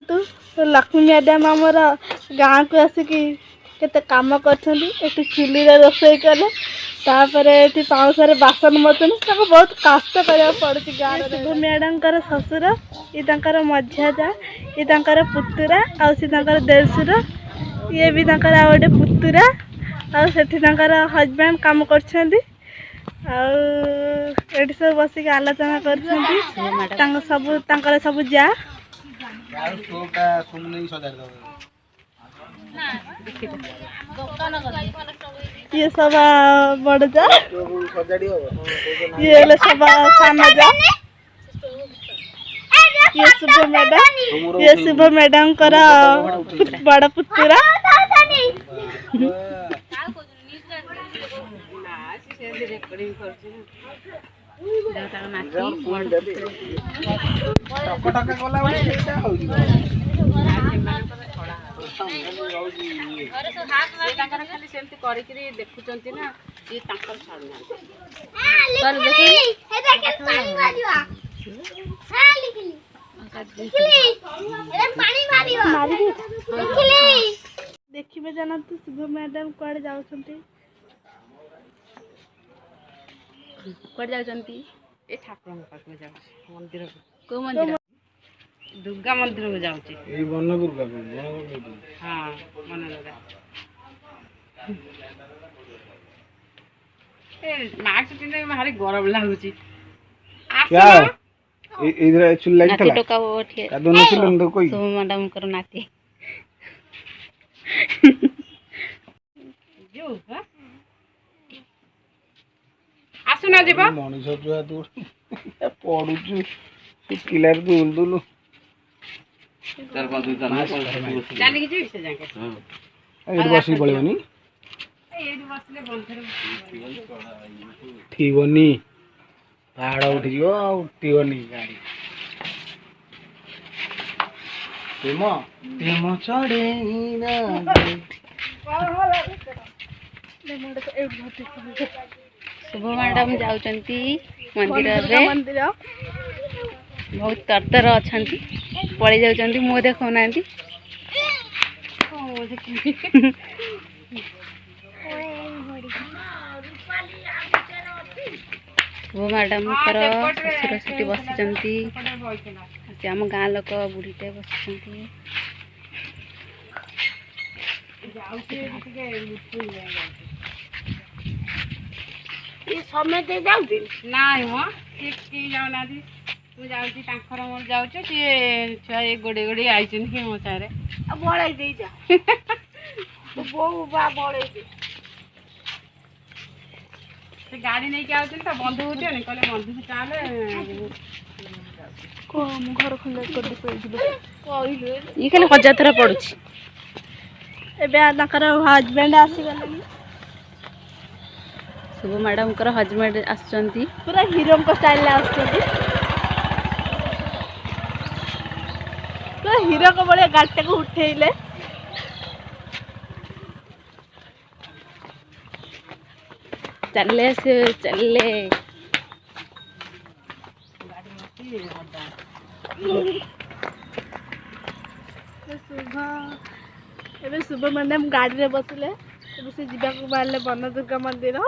तो लक्ष्मी मैडम आमर गाँव को आसिकी केते काम कर चुली रोषे कले ये पाउसर बासन मचुन बहुत कष्ट करा पड़ी गाँव शुभ मैडम शशुर ये मझिया जा ये पुतुरा आर देढ़शुर ये भी गोटे पुतुरा आर हजबैंड काम कर सब बसिक आलोचना कर सब जा ये सब बड़ जा ये सब सान जा ये शुभ मैडम बड़ पुतुरा देखिए जाना तो शुभ मैडम कुआड़े जाउछंती ए ठाकुर पाखु जाऊ मंदिर को मंदिर दुर्गा मंदिर को जाऊँ ए वन दुर्गा हाँ मन दुर्गा ए मास्क पिंधे भारी गरम लागुची क्या इधर चुल लाइट थला टोका उठे का दोनों चुल तो कोई तो मैडम करो नाती जो हां आसुना जीवा मनीष जुआ तू पडुछु किलर दुल दुल चार पांच दिन जाने की जी से जाके हां एडी बसी पड़ेबनी एडी बसले बंधर ठीबनी पहाड़ उठियो उठिबनी गाड़ी तेम चढ़े ना शुभ मैडम जाउचंती मंदिर बहुत तरतर अच्छा पड़े जाउचंती मुँह देखो ना शुभ मैडम ससुर सीटी बसी आम गाँ लोक बुढ़ीटे बसी समय दे जाउती नाही मो के जाउना दी तू जाउती तांखर मोर जाउछ सी छुआ ए गोडे गोडे आइछन कि मो सारे आ बळाई देई जा तो बो बा बळाई दे से गाड़ी नहीं के आउछ त बंधु होते ने कहले बंधु से चाले को हम घर खंडे कर दे कहले ई खाली 1000 थरा पडुछ एबे तांकर हस्बैंड आसी गले शुभ मैडम कर हजबैंड आसुचंती पूरा हीरो को स्टाइल ले आसुचंती पूरा हीरो को बड़े गाड़ी को उठेइले चले से चले शुभ मैडम गाड़ी रे बसले से जीवा को बाहर वन दुर्गा मंदिर